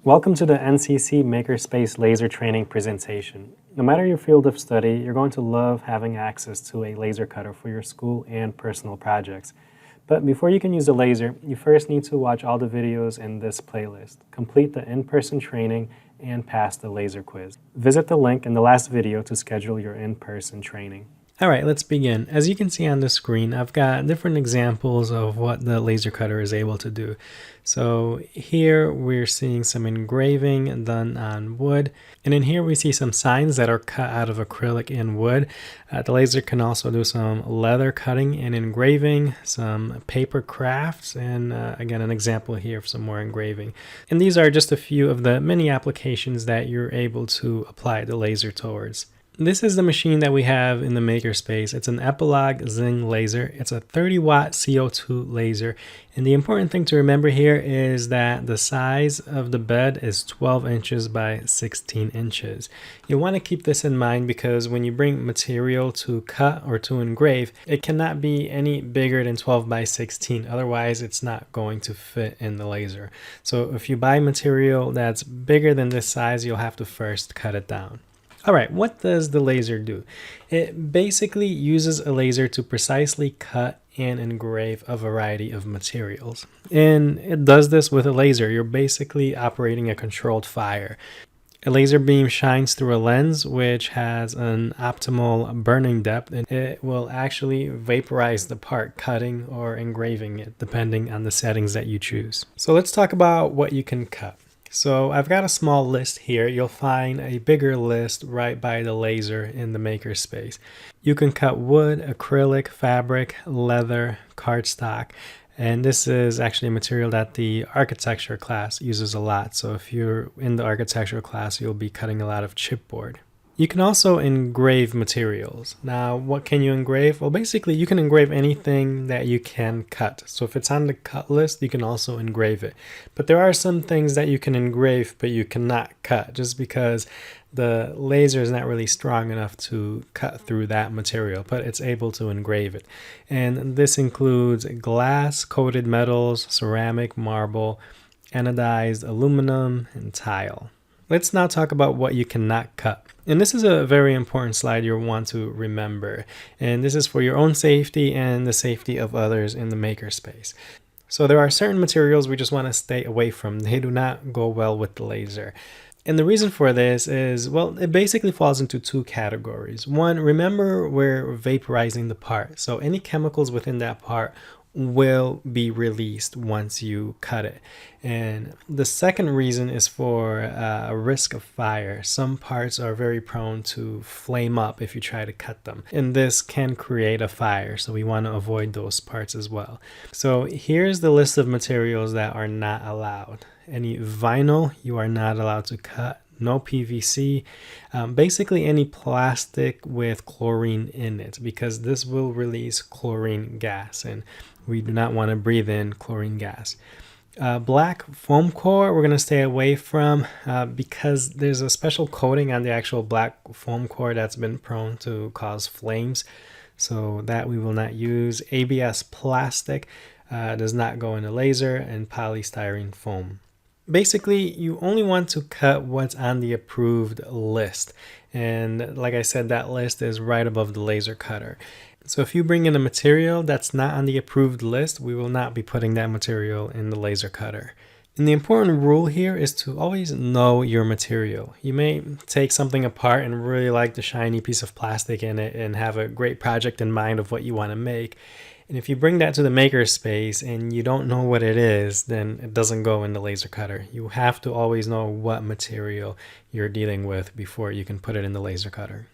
Welcome to the NCC Makerspace Laser Training presentation. No matter your field of study, you're going to love having access to a laser cutter for your school and personal projects. But before you can use a laser, you first need to watch all the videos in this playlist, complete the in-person training, and pass the laser quiz. Visit the link in the last video to schedule your in-person training. All right, let's begin. As you can see on the screen, I've got different examples of what the laser cutter is able to do. So here we're seeing some engraving done on wood. And in here we see some signs that are cut out of acrylic and wood. The laser can also do some leather cutting and engraving, some paper crafts, and again, an example here of some more engraving. And these are just a few of the many applications that you're able to apply the laser towards. This is the machine that we have in the makerspace. It's an Epilogue Zing laser. It's a 30-watt CO2 laser. And the important thing to remember here is that the size of the bed is 12 inches by 16 inches. You want to keep this in mind because when you bring material to cut or to engrave, it cannot be any bigger than 12 by 16. Otherwise, it's not going to fit in the laser. So if you buy material that's bigger than this size, you'll have to first cut it down. All right, what does the laser do? It basically uses a laser to precisely cut and engrave a variety of materials. And it does this with a laser. You're basically operating a controlled fire. A laser beam shines through a lens which has an optimal burning depth, and it will actually vaporize the part, cutting or engraving it, depending on the settings that you choose. So let's talk about what you can cut. So I've got a small list here. You'll find a bigger list right by the laser in the makerspace. You can cut wood, acrylic, fabric, leather, cardstock, and this is actually a material that the architecture class uses a lot. So if you're in the architecture class, you'll be cutting a lot of chipboard. You can also engrave materials. Now, what can you engrave? Well, basically, you can engrave anything that you can cut. So if it's on the cut list, you can also engrave it. But there are some things that you can engrave, but you cannot cut just because the laser is not really strong enough to cut through that material, but it's able to engrave it. And this includes glass, coated metals, ceramic, marble, anodized aluminum, and tile. Let's now talk about what you cannot cut. And this is a very important slide you'll want to remember. And this is for your own safety and the safety of others in the makerspace. So there are certain materials we just want to stay away from. They do not go well with the laser. And the reason for this is, well, it basically falls into two categories. One, remember we're vaporizing the part. So any chemicals within that part will be released once you cut it. And the second reason is for a risk of fire. Some parts are very prone to flame up if you try to cut them, and this can create a fire, so we want to avoid those parts as well. So here's the list of materials that are not allowed. Any vinyl you are not allowed to cut. No PVC, basically any plastic with chlorine in it, because this will release chlorine gas and we do not want to breathe in chlorine gas. Black foam core we're going to stay away from because there's a special coating on the actual black foam core that's been prone to cause flames, so that we will not use. ABS plastic does not go in a laser, and polystyrene foam. Basically, you only want to cut what's on the approved list. And like I said, that list is right above the laser cutter. So if you bring in a material that's not on the approved list, we will not be putting that material in the laser cutter. And the important rule here is to always know your material. You may take something apart and really like the shiny piece of plastic in it and have a great project in mind of what you want to make. And if you bring that to the makerspace and you don't know what it is, then it doesn't go in the laser cutter. You have to always know what material you're dealing with before you can put it in the laser cutter.